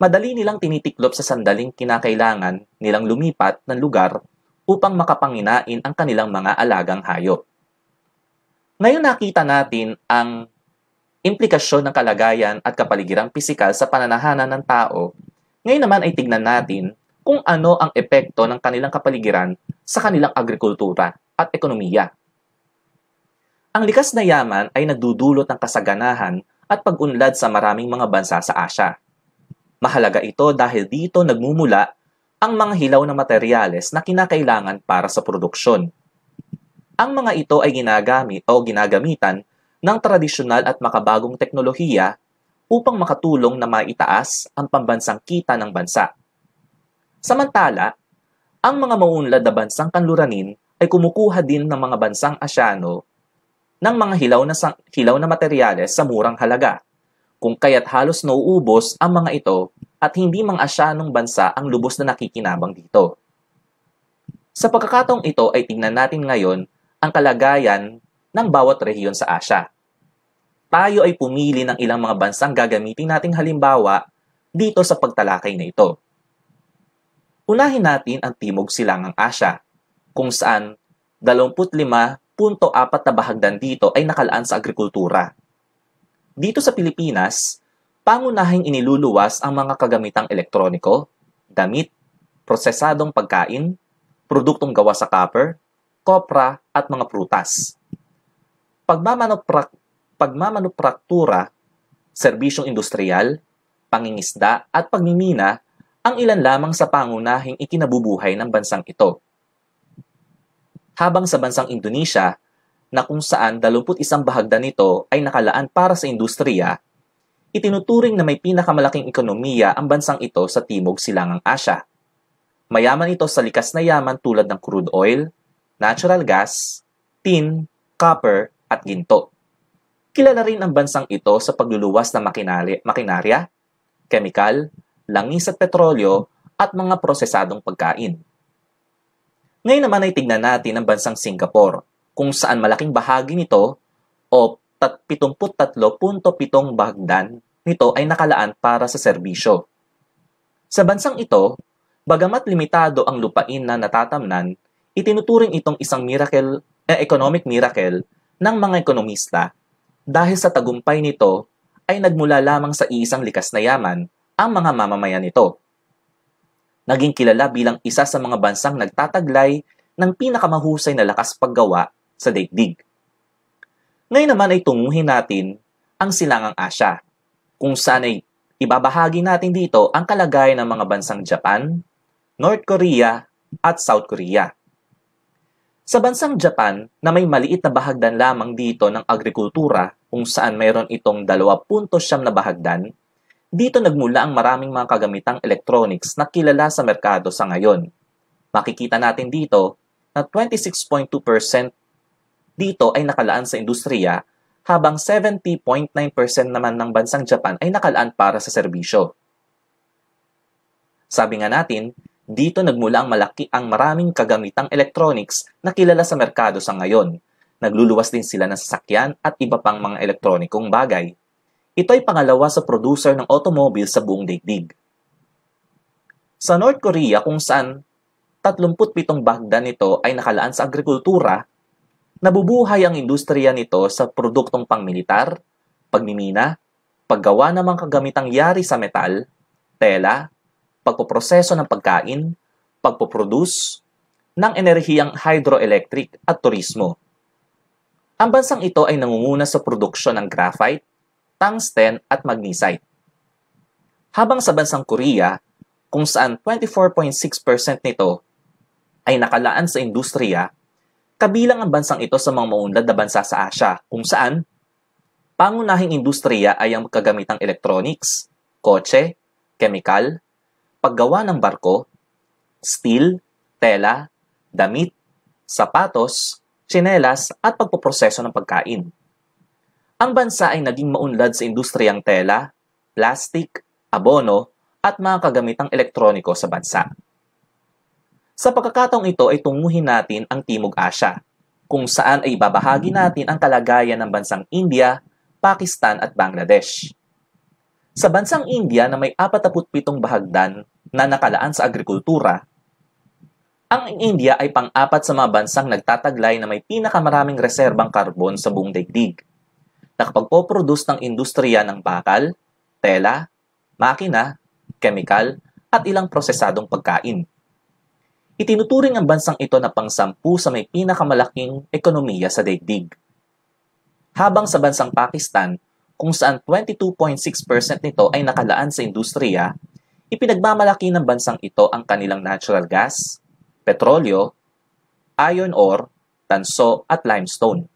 A: Madali nilang tinitiklop sa sandaling kinakailangan nilang lumipat ng lugar upang makapanginain ang kanilang mga alagang hayop. Ngayon nakita natin ang implikasyon ng kalagayan at kapaligirang pisikal sa pananahanan ng tao. Ngayon naman ay tignan natin kung ano ang epekto ng kanilang kapaligiran sa kanilang agrikultura at ekonomiya. Ang likas na yaman ay nagdudulot ng kasaganahan at pag-unlad sa maraming mga bansa sa Asya. Mahalaga ito dahil dito nagmumula ang mga hilaw na materyales na kinakailangan para sa produksyon. Ang mga ito ay ginagamit o ginagamitan ng tradisyonal at makabagong teknolohiya upang makatulong na maitaas ang pambansang kita ng bansa. Samantala, ang mga mauunlad na bansang kanluranin ay kumukuha din ng mga bansang Asyano ng mga hilaw na materyales sa murang halaga, kung kaya't halos nauubos ang mga ito at hindi mga Asyanong bansa ang lubos na nakikinabang dito. Sa pagkakataong ito ay tingnan natin ngayon ang kalagayan ng bawat rehiyon sa Asya. Tayo ay pumili ng ilang mga bansang gagamitin nating halimbawa dito sa pagtalakay na ito. Unahin natin ang Timog Silangang Asya, kung saan 25.4 na bahagdan dito ay nakalaan sa agrikultura. Dito sa Pilipinas, pangunahing iniluluwas ang mga kagamitang elektroniko, damit, prosesadong pagkain, produktong gawa sa copper, kopra at mga prutas. Pagmamanupraktura, serbisyong industrial, pangingisda at pagmimina ang ilan lamang sa pangunahing ikinabubuhay ng bansang ito. Habang sa bansang Indonesia, na kung saan 21 bahagdan nito ay nakalaan para sa industriya, itinuturing na may pinakamalaking ekonomiya ang bansang ito sa Timog Silangang Asya. Mayaman ito sa likas na yaman tulad ng crude oil, natural gas, tin, copper at ginto. Kilala rin ang bansang ito sa pagluluwas ng makinarya, kemikal, langis at petrolyo at mga prosesadong pagkain. Ngayon naman ay tignan natin ang bansang Singapore, kung saan malaking bahagi nito o 73.7 bahagdan nito ay nakalaan para sa serbisyo. Sa bansang ito, bagamat limitado ang lupain na natatamnan, itinuturing itong isang economic miracle ng mga ekonomista dahil sa tagumpay nito ay nagmula lamang sa iisang likas na yaman ang mga mamamayan nito. Naging kilala bilang isa sa mga bansang nagtataglay ng pinakamahusay na lakas paggawa sa daigdig. Ngayon naman ay tunguhin natin ang Silangang Asya, kung saan ay ibabahagi natin dito ang kalagayan ng mga bansang Japan, North Korea at South Korea. Sa bansang Japan na may maliit na bahagdan lamang dito ng agrikultura kung saan mayroon itong 2.9 na bahagdan, dito nagmula ang maraming mga kagamitang electronics na kilala sa merkado sa ngayon. Makikita natin dito na 26.2% dito ay nakalaan sa industriya habang 70.9% naman ng bansang Japan ay nakalaan para sa serbisyo. Sabi nga natin, dito nagmula ang maraming kagamitang electronics na kilala sa merkado sa ngayon. Nagluluwas din sila ng sasakyan at iba pang mga elektronikong bagay. Ito ay pangalawa sa producer ng automobile sa buong daigdig. Sa North Korea kung saan 37 bahagdan nito ay nakalaan sa agrikultura, nabubuhay ang industriya nito sa produktong pangmilitar, pagmimina, paggawa ng mga kagamitang yari sa metal, tela, pagpoproseso ng pagkain, pagpoproduce ng enerhiyang hydroelectric at turismo. Ang bansang ito ay nangunguna sa produksyon ng graphite, tungsten at magnesite. Habang sa bansang Korea, kung saan 24.6% nito ay nakalaan sa industriya, kabilang ang bansang ito sa mga maunlad na bansa sa Asya, kung saan pangunahing industriya ay ang kagamitang electronics, kotse, chemical, paggawa ng barko, steel, tela, damit, sapatos, tsinelas at pagpoproseso ng pagkain. Ang bansa ay naging maunlad sa industriyang tela, plastic, abono at mga kagamitang elektroniko sa bansa. Sa pagkakataong ito ay tunguhin natin ang Timog Asya, kung saan ay babahagi natin ang kalagayan ng bansang India, Pakistan at Bangladesh. Sa bansang India na may 47 bahagdan na nakalaan sa agrikultura, ang India ay pang-apat sa mga bansang nagtataglay na may pinakamaraming reserbang karbon sa buong daigdig. Nakapagpoproduce ng industriya ng bakal, tela, makina, chemical at ilang prosesadong pagkain. Itinuturing ang bansang ito na pang-10 sa may pinakamalaking ekonomiya sa daigdig. Habang sa bansang Pakistan, kung saan 22.6% nito ay nakalaan sa industriya, ipinagmamalaki ng bansang ito ang kanilang natural gas, petrolyo, iron ore, tanso at limestone.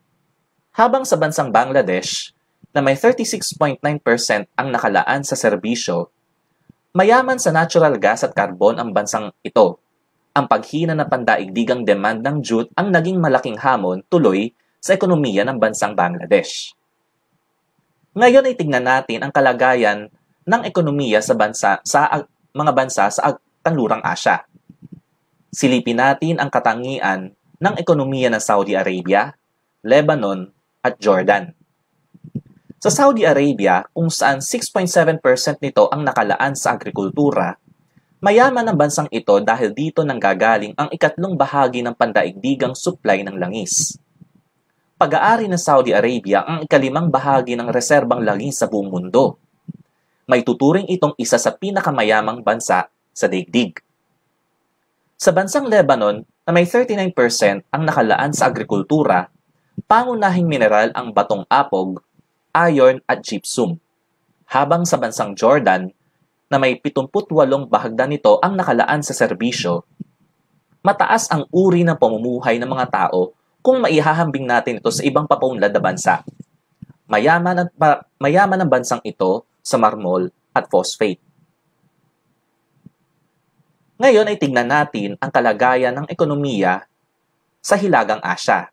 A: Habang sa bansang Bangladesh, na may 36.9% ang nakalaan sa serbisyo, mayaman sa natural gas at carbon ang bansang ito. Ang paghina ng pandaigdigang demand ng jute ang naging malaking hamon tuloy sa ekonomiya ng bansang Bangladesh. Ngayon ay tingnan natin ang kalagayan ng ekonomiya sa mga bansa sa Kanlurang Asya. Silipin natin ang katangian ng ekonomiya ng Saudi Arabia, Lebanon at Jordan. Sa Saudi Arabia, kung saan 6.7% nito ang nakalaan sa agrikultura, mayaman ang bansang ito dahil dito nanggagaling ang ikatlong bahagi ng pandaigdigang supply ng langis. Pag-aari ng Saudi Arabia ang ikalimang bahagi ng reserbang langis sa buong mundo. May tuturing itong isa sa pinakamayamang bansa sa daigdig. Sa bansang Lebanon na may 39% ang nakalaan sa agrikultura, pangunahing mineral ang batong apog, iron at gypsum. Habang sa bansang Jordan, na may 78 bahagdan nito ang nakalaan sa serbisyo, mataas ang uri ng pamumuhay ng mga tao kung maihahambing natin ito sa ibang papaunlad na bansa. Mayaman ang bansang ito sa marmol at phosphate. Ngayon ay tingnan natin ang kalagayan ng ekonomiya sa Hilagang Asya.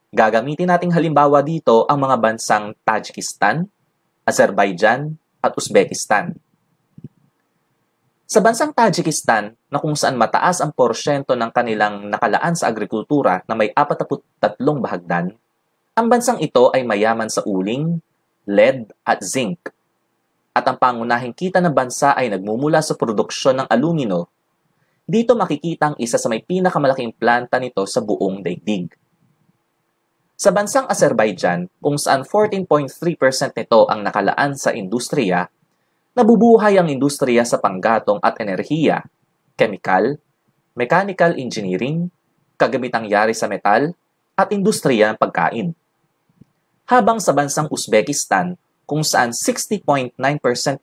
A: Gagamitin nating halimbawa dito ang mga bansang Tajikistan, Azerbaijan at Uzbekistan. Sa bansang Tajikistan, na kung saan mataas ang porsyento ng kanilang nakalaan sa agrikultura na may 43 bahagdan, ang bansang ito ay mayaman sa uling, lead at zinc. At ang pangunahing kita ng bansa ay nagmumula sa produksyon ng alumino. Dito makikita ang isa sa may pinakamalaking planta nito sa buong daigdig. Sa bansang Azerbaijan, kung saan 14.3% nito ang nakalaan sa industriya, nabubuhay ang industriya sa panggatong at enerhiya, chemical, mechanical engineering, kagamitang yari sa metal, at industriya ng pagkain. Habang sa bansang Uzbekistan, kung saan 60.9%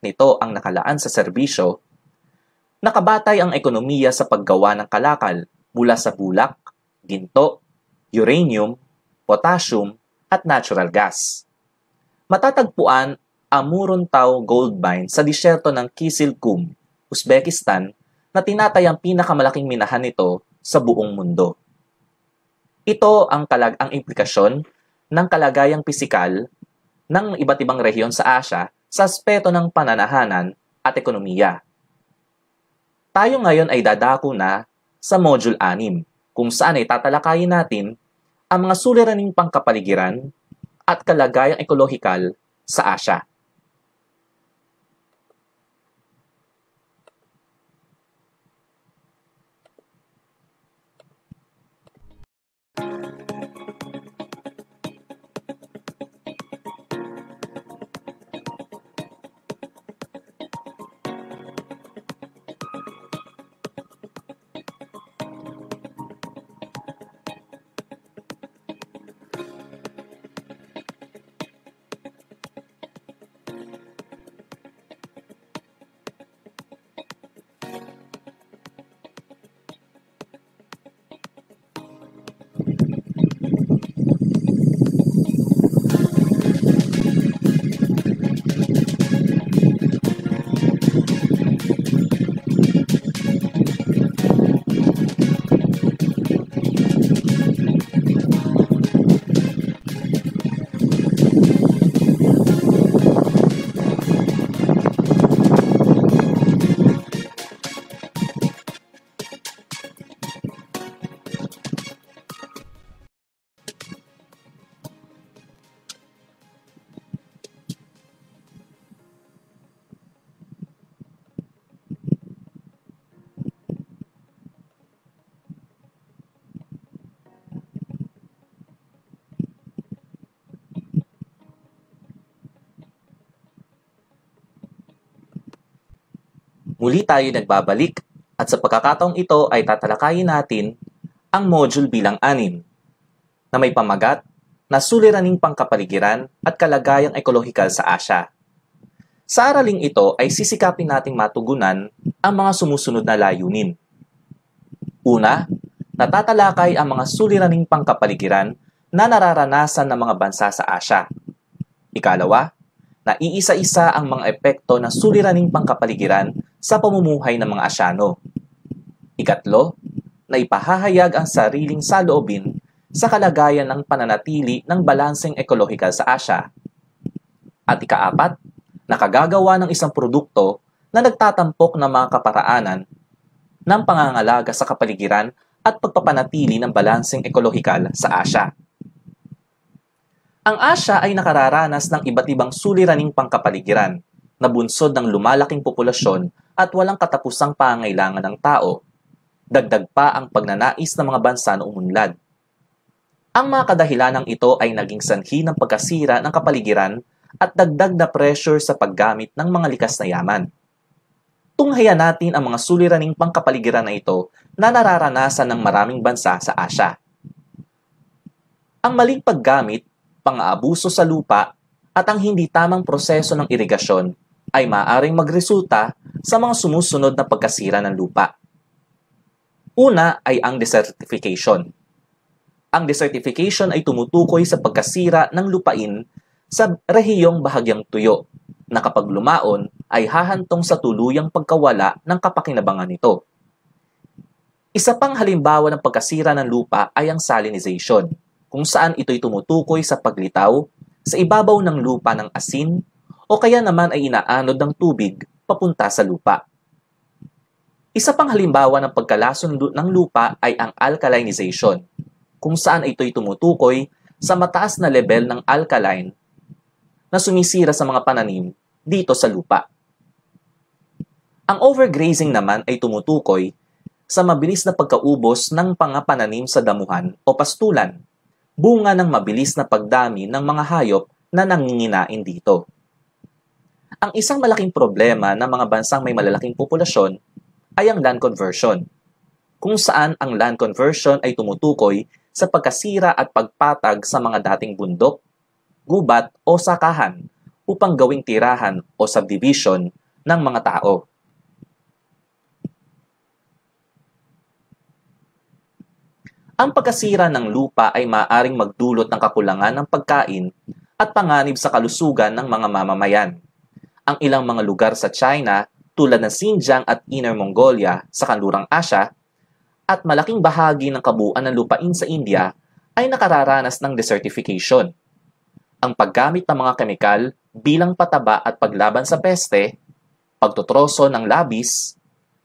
A: nito ang nakalaan sa serbisyo, nakabatay ang ekonomiya sa paggawa ng kalakal mula sa bulak, ginto, uranium, potassium, at natural gas. Matatagpuan ang Muruntau Gold Mine sa disyerto ng Kyzylkum, Uzbekistan, na tinatayang pinakamalaking minahan nito sa buong mundo. Ito ang implikasyon ng kalagayang pisikal ng iba't ibang rehiyon sa Asya sa aspeto ng pananahanan at ekonomiya. Tayo ngayon ay dadako na sa Module 6, kung saan ay tatalakayin natin ang mga suliraning pangkapaligiran at kalagayang ekolohikal sa Asya. Muli tayo nagbabalik at sa pagkakataong ito ay tatalakayin natin ang module bilang 6 na may pamagat na suliraning pangkapaligiran at kalagayang ekolohikal sa Asya. Sa araling ito ay sisikapin nating matugunan ang mga sumusunod na layunin. Una, natatalakay ang mga suliraning pangkapaligiran na nararanasan ng mga bansa sa Asya. Ikalawa, naiisa-isa ang mga epekto ng suliraning pangkapaligiran sa pamumuhay ng mga Asyano. Ikatlo, na ipahahayag ang sariling saloobin sa kalagayan ng pananatili ng balanseng ekolohikal sa Asya. At ikaapat, nakagagawa ng isang produkto na nagtatampok ng mga kaparaanan ng pangangalaga sa kapaligiran at pagpapanatili ng balanseng ekolohikal sa Asya. Ang Asya ay nakararanas ng iba't ibang suliraning pangkapaligiran na bunsod ng lumalaking populasyon at walang katapusang pangangailangan ng tao. Dagdag pa ang pagnanais ng mga bansa na umunlad. Ang mga kadahilanang ito ay naging sanhi ng pagkasira ng kapaligiran at dagdag na pressure sa paggamit ng mga likas na yaman. Tunghayan natin ang mga suliraning pangkapaligiran na ito na nararanasan ng maraming bansa sa Asya. Ang maling paggamit, pang-aabuso sa lupa, at ang hindi tamang proseso ng irigasyon ay maaaring magresulta sa mga sumusunod na pagkasira ng lupa. Una ay ang desertification. Ang desertification ay tumutukoy sa pagkasira ng lupain sa rehiyong bahagyang tuyo na kapag lumaon ay hahantong sa tuluyang pagkawala ng kapakinabangan nito. Isa pang halimbawa ng pagkasira ng lupa ay ang salinization, kung saan ito'y tumutukoy sa paglitaw sa ibabaw ng lupa ng asin o kaya naman ay inaanod ng tubig papunta sa lupa. Isa pang halimbawa ng pagkalason ng lupa ay ang alkalinization, kung saan ito'y tumutukoy sa mataas na level ng alkaline na sumisira sa mga pananim dito sa lupa. Ang overgrazing naman ay tumutukoy sa mabilis na pagkaubos ng pananim sa damuhan o pastulan, bunga ng mabilis na pagdami ng mga hayop na nanginginain dito. Ang isang malaking problema ng mga bansang may malalaking populasyon ay ang land conversion, kung saan ang land conversion ay tumutukoy sa pagkasira at pagpatag sa mga dating bundok, gubat o sakahan upang gawing tirahan o subdivision ng mga tao. Ang pagkasira ng lupa ay maaaring magdulot ng kakulangan ng pagkain at panganib sa kalusugan ng mga mamamayan. Ang ilang mga lugar sa China tulad ng Xinjiang at Inner Mongolia sa kanlurang Asya at malaking bahagi ng kabuuan ng lupain sa India ay nakararanas ng desertification. Ang paggamit ng mga kemikal bilang pataba at paglaban sa peste, pagtutroso ng labis,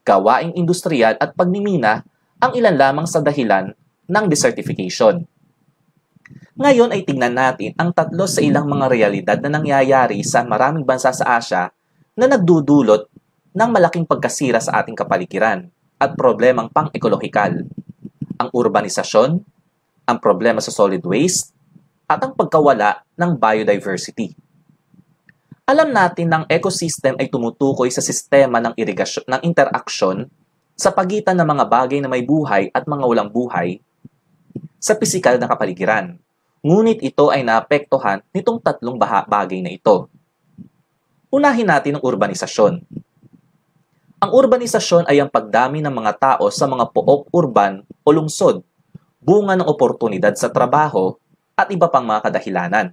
A: gawaing industrial at pagmimina ang ilan lamang sa dahilan ng desertification. Ngayon ay tingnan natin ang tatlo sa ilang mga realidad na nangyayari sa maraming bansa sa Asya na nagdudulot ng malaking pagkasira sa ating kapaligiran at problemang pang-ekolohikal. Ang urbanisasyon, ang problema sa solid waste, at ang pagkawala ng biodiversity. Alam natin na ang ecosystem ay tumutukoy sa sistema ng irigasyon ng interaksyon sa pagitan ng mga bagay na may buhay at mga walang buhay sa pisikal na kapaligiran. Ngunit ito ay naapektuhan nitong tatlong bagay na ito. Unahin natin ang urbanisasyon. Ang urbanisasyon ay ang pagdami ng mga tao sa mga pook urban o lungsod, bunga ng oportunidad sa trabaho at iba pang mga kadahilanan.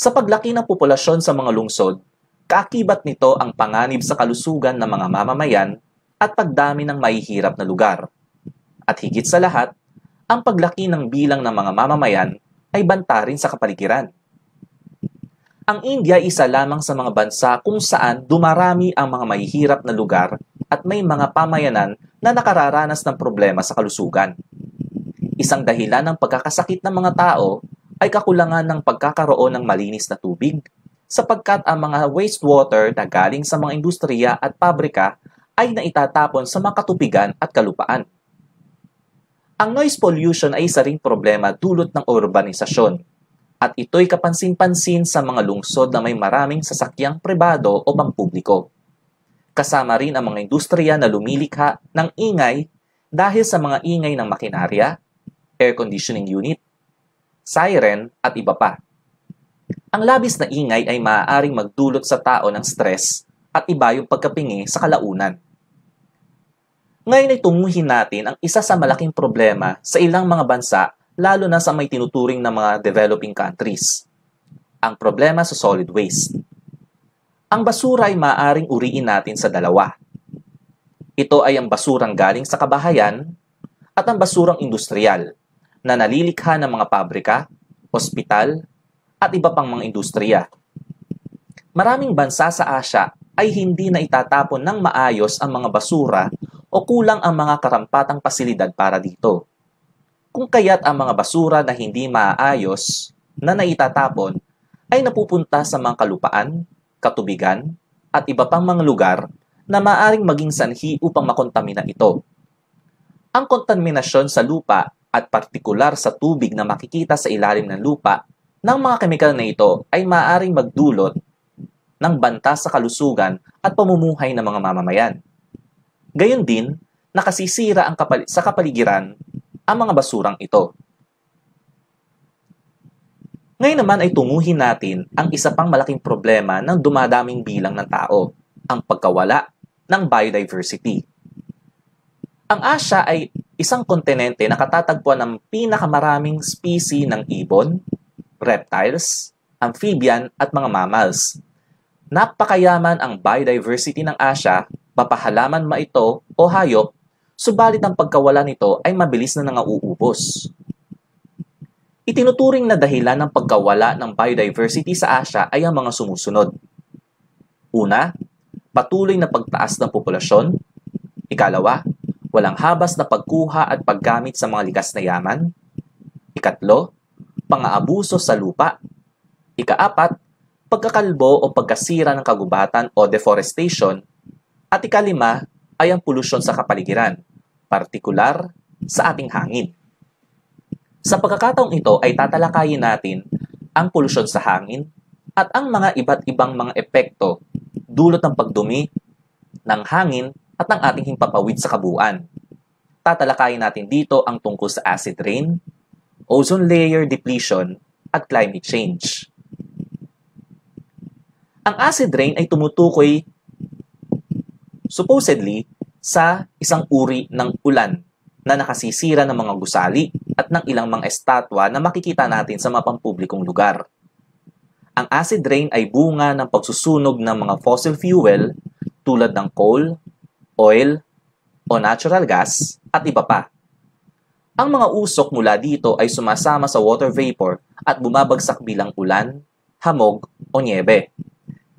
A: Sa paglaki ng populasyon sa mga lungsod, kaakibat nito ang panganib sa kalusugan ng mga mamamayan at pagdami ng mahihirap na lugar. At higit sa lahat, ang paglaki ng bilang ng mga mamamayan ay banta rin sa kapaligiran. Ang India ay isa lamang sa mga bansa kung saan dumarami ang mga mahihirap na lugar at may mga pamayanan na nakararanas ng problema sa kalusugan. Isang dahilan ng pagkakasakit ng mga tao ay kakulangan ng pagkakaroon ng malinis na tubig, sapagkat ang mga wastewater na galing sa mga industriya at pabrika ay naitatapon sa mga katubigan at kalupaan. Ang noise pollution ay isa ring problema dulot ng urbanisasyon, at ito'y kapansin-pansin sa mga lungsod na may maraming sasakyang pribado o pampubliko. Kasama rin ang mga industriya na lumilikha ng ingay dahil sa mga ingay ng makinarya, air conditioning unit, siren at iba pa. Ang labis na ingay ay maaaring magdulot sa tao ng stress at iba yung pagkapingi sa kalaunan. Ngayon ay tunguhin natin ang isa sa malaking problema sa ilang mga bansa, lalo na sa may tinuturing na mga developing countries. Ang problema sa solid waste. Ang basura ay maaaring uriin natin sa dalawa. Ito ay ang basurang galing sa kabahayan at ang basurang industrial na nalilikha ng mga pabrika, ospital, at iba pang mga industriya. Maraming bansa sa Asya ay hindi na itatapon ng maayos ang mga basura o kulang ang mga karampatang pasilidad para dito. Kung kaya't ang mga basura na hindi maayos na naitatapon ay napupunta sa mga kalupaan, katubigan, at iba pang mga lugar na maaaring maging sanhi upang makontamina ito. Ang kontaminasyon sa lupa at partikular sa tubig na makikita sa ilalim ng lupa ng mga kemikal na ito ay maaaring magdulot ng banta sa kalusugan at pamumuhay ng mga mamamayan. Gayon din, nakasisira sa kapaligiran ang mga basurang ito. Ngayon naman ay tunguhin natin ang isa pang malaking problema ng dumadaming bilang ng tao, ang pagkawala ng biodiversity. Ang Asya ay isang kontinente na katatagpuan ng pinakamaraming species ng ibon, reptiles, amphibian at mga mammals. Napakayaman ang biodiversity ng Asya, mapahalaman ma ito o hayop, subalit ang pagkawala nito ay mabilis na nangauubos. Itinuturing na dahilan ng pagkawala ng biodiversity sa Asya ay ang mga sumusunod. Una, patuloy na pagtaas ng populasyon. Ikalawa, walang habas na pagkuha at paggamit sa mga likas na yaman. Ikatlo, pang-aabuso sa lupa. Ikaapat, pagkakalbo o pagkasira ng kagubatan o deforestation. At ikalima ay ang polusyon sa kapaligiran, partikular sa ating hangin. Sa pagkakataong ito ay tatalakayin natin ang polusyon sa hangin at ang mga iba't ibang mga epekto dulot ng pagdumi ng hangin at ng ating himpapawid sa kabuuan. tatalakayin natin dito ang tungkol sa acid rain, ozone layer depletion, at climate change. Ang acid rain ay tumutukoy supposedly sa isang uri ng ulan na nakasisira ng mga gusali at ng ilang mga estatwa na makikita natin sa mga pampublikong lugar. Ang acid rain ay bunga ng pagsusunog ng mga fossil fuel tulad ng coal, oil, o natural gas at iba pa. Ang mga usok mula dito ay sumasama sa water vapor at bumabagsak bilang ulan, hamog, o niebe.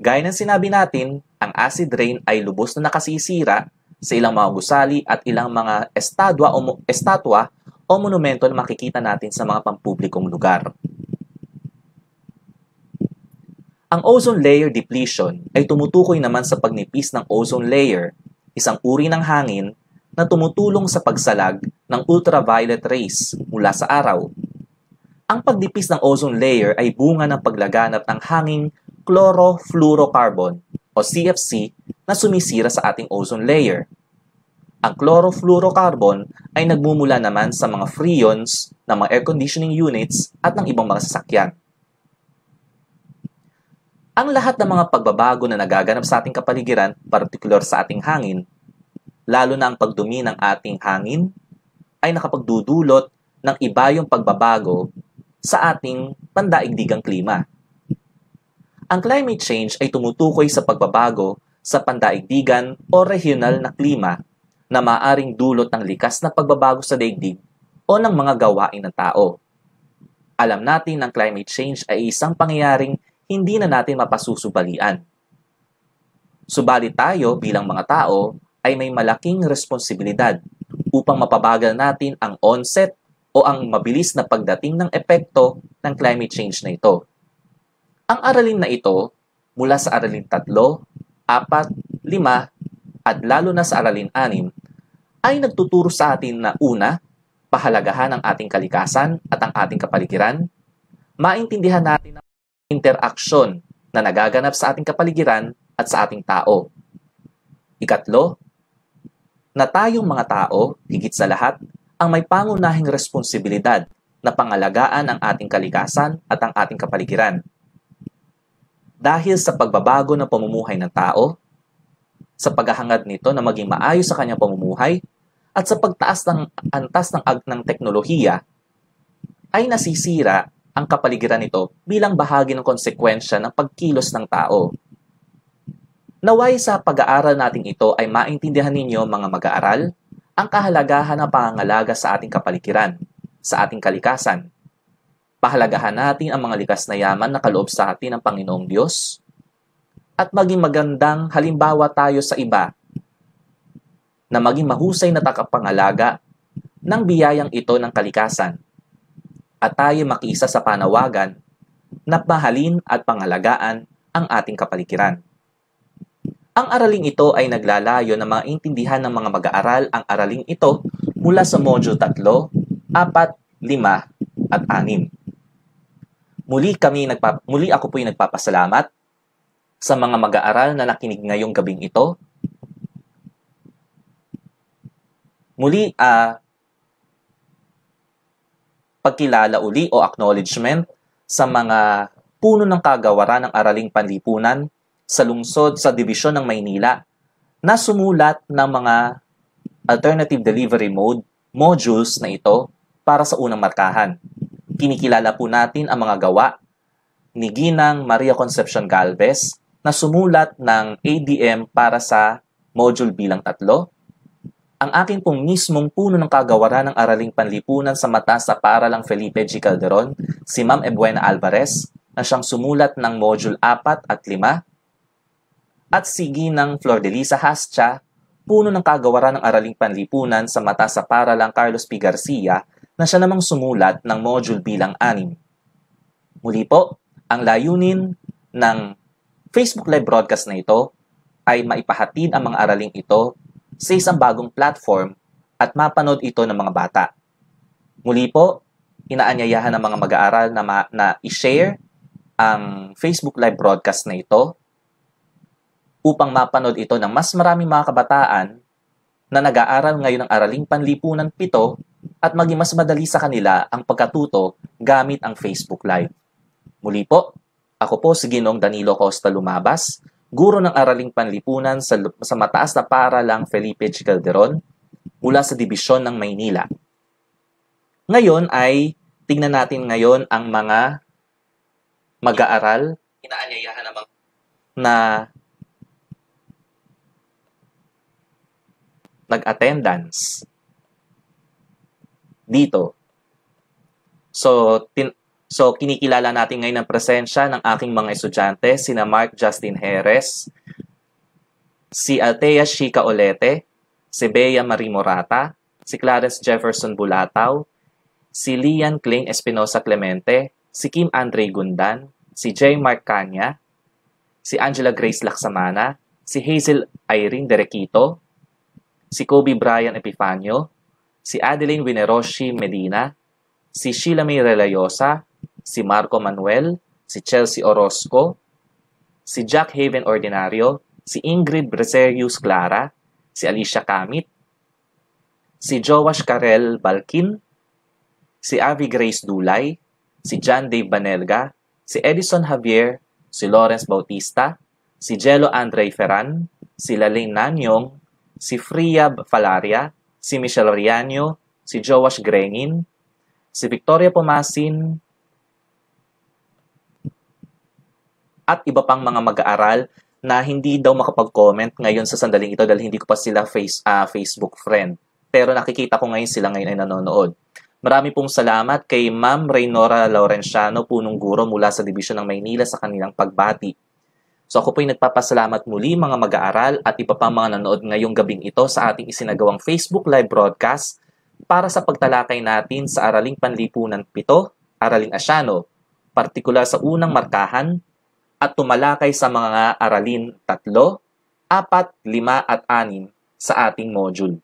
A: Gaya ng sinabi natin, ang acid rain ay lubos na nakasisira sa ilang mga gusali at ilang mga estatwa o monumento na makikita natin sa mga pampublikong lugar. Ang ozone layer depletion ay tumutukoy naman sa pagnipis ng ozone layer, isang uri ng hangin na tumutulong sa pagsalag ng ultraviolet rays mula sa araw. Ang pagdipis ng ozone layer ay bunga ng paglaganap ng hanging chlorofluorocarbon o CFC na sumisira sa ating ozone layer. Ang chlorofluorocarbon ay nagmumula naman sa mga freons ng mga air conditioning units at ng ibang mga sasakyan. Ang lahat ng mga pagbabago na nagaganap sa ating kapaligiran, partikular sa ating hangin, lalo na ang pagdumi ng ating hangin, ay nakapagdudulot ng iba yung pagbabago sa ating pandaigdigang klima. Ang climate change ay tumutukoy sa pagbabago sa pandaigdigan o regional na klima na maaaring dulot ng likas na pagbabago sa daigdig o ng mga gawain ng tao. Alam natin ang climate change ay isang pangyayaring hindi na natin mapasusubalian. Subalit tayo bilang mga tao ay may malaking responsibilidad upang mapabagal natin ang onset o ang mabilis na pagdating ng epekto ng climate change na ito. Ang aralin na ito, mula sa aralin 3, 4, 5, at lalo na sa aralin 6, ay nagtuturo sa atin na una, pahalagahan ang ating kalikasan at ang ating kapaligiran, maintindihan natin ang interaksyon na nagaganap sa ating kapaligiran at sa ating tao. Ikatlo, na tayong mga tao, higit sa lahat, ang may pangunahing responsibilidad na pangalagaan ang ating kalikasan at ang ating kapaligiran. Dahil sa pagbabago ng pamumuhay ng tao, sa paghahangad nito na maging maayos sa kanyang pamumuhay, at sa pagtaas ng antas ng teknolohiya, ay nasisira ang kapaligiran nito bilang bahagi ng konsekwensya ng pagkilos ng tao. Naway sa pag-aaral natin ito ay maintindihan ninyo mga mag-aaral ang kahalagahan ng pangangalaga sa ating kapaligiran, sa ating kalikasan. Pahalagahan natin ang mga likas na yaman na kaloob sa atin ng Panginoong Diyos at maging magandang halimbawa tayo sa iba na maging mahusay na takapangalaga ng biyayang ito ng kalikasan at tayo makiisa sa panawagan na mahalin at pangalagaan ang ating kapaligiran. Ang araling ito ay naglalayo na maintindihan ng mga mag-aaral ang araling ito mula sa Module 3, 4, 5, at 6. Muli ako po'y nagpapasalamat sa mga mag-aaral na nakinig ngayong gabing ito. Muli, pagkilala uli o acknowledgement sa mga puno ng kagawaran ng Araling Panlipunan sa lungsod sa Dibisyon ng Maynila na sumulat ng mga alternative delivery modules na ito para sa unang markahan. Kinikilala po natin ang mga gawa ni Ginang Maria Concepcion Galvez na sumulat ng ADM para sa module bilang 3. Ang akin pong mismong puno ng kagawaran ng Araling Panlipunan sa mata sa Paaralang Felipe G. Calderon, si Ma'am Ebuena Alvarez, na siyang sumulat ng module 4 at 5. At si Ginang Flor de Lisa Hascha, puno ng kagawaran ng Araling Panlipunan sa mata sa Paaralang Carlos P. Garcia, na siya namang sumulat ng module bilang 6. Muli po, ang layunin ng Facebook Live broadcast na ito ay maipahatid ang mga araling ito sa isang bagong platform at mapanood ito ng mga bata. Muli po, inaanyayahan ng mga mag-aaral na i-share ang Facebook Live broadcast na ito upang mapanood ito ng mas maraming mga kabataan na nag-aaral ngayon ng Araling Panlipunan 7 at maging mas madali sa kanila ang pagkatuto gamit ang Facebook Live. Muli po, ako po si Ginoong Danilo Costa Lumabas, guro ng Araling Panlipunan sa mataas na paaralang Felipe G. Calderon mula sa Dibisyon ng Maynila. Ngayon ay tingnan natin ngayon ang mga mag-aaral inaanyayahan na nag-attendance dito. So kinikilala natin ngayon ang presensya ng aking mga estudyante, sina Mark Justin Jerez, si Althea Chica Olete, si Bea Marie Morata, si Clarence Jefferson Bulataw, si Lian Kling Espinosa Clemente, si Kim Andre Gundan, si J. Mark Canya, si Angela Grace Laksamana, si Hazel Irene Derequito, si Kobe Brian Epifanio, si Adeline Wineroshi Medina, si Sheila May Relayosa, si Marco Manuel, si Chelsea Orozco, si Jack Haven Ordinario, si Ingrid Breserius Clara, si Alicia Kamit, si Joash Karel Balkin, si Avi Grace Dulay, si John Dave Banelga, si Edison Javier, si Lawrence Bautista, si Jello Andre Ferran, si Lalaine Nanyong, si Fria Falaria, si Michelle Riaño, si Joash Grengin, si Victoria Pumasin, at iba pang mga mag-aaral na hindi daw makapag-comment ngayon sa sandaling ito dahil hindi ko pa sila Facebook friend. Pero nakikita ko ngayon sila ngayon ay nanonood. Marami pong salamat kay Ma'am Reynora Laurenciano, punong guro mula sa Dibisyon ng Maynila sa kanilang pagbati. So ako po'y nagpapasalamat muli mga mag-aaral at iba pang mga nanood ngayong gabing ito sa ating isinagawang Facebook Live broadcast para sa pagtalakay natin sa Araling Panlipunan 7, Araling Asyano, partikular sa unang markahan at tumalakay sa mga aralin 3, 4, 5 at 6 sa ating module.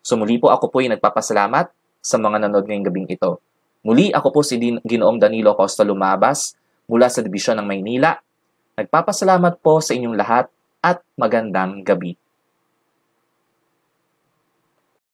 A: So muli po ako po'y nagpapasalamat sa mga nanood ngayong gabing ito. Muli ako po si Ginoong Danilo Costa Lumabas mula sa Dibisyon ng Maynila. Nagpapasalamat po sa inyong lahat at magandang gabi.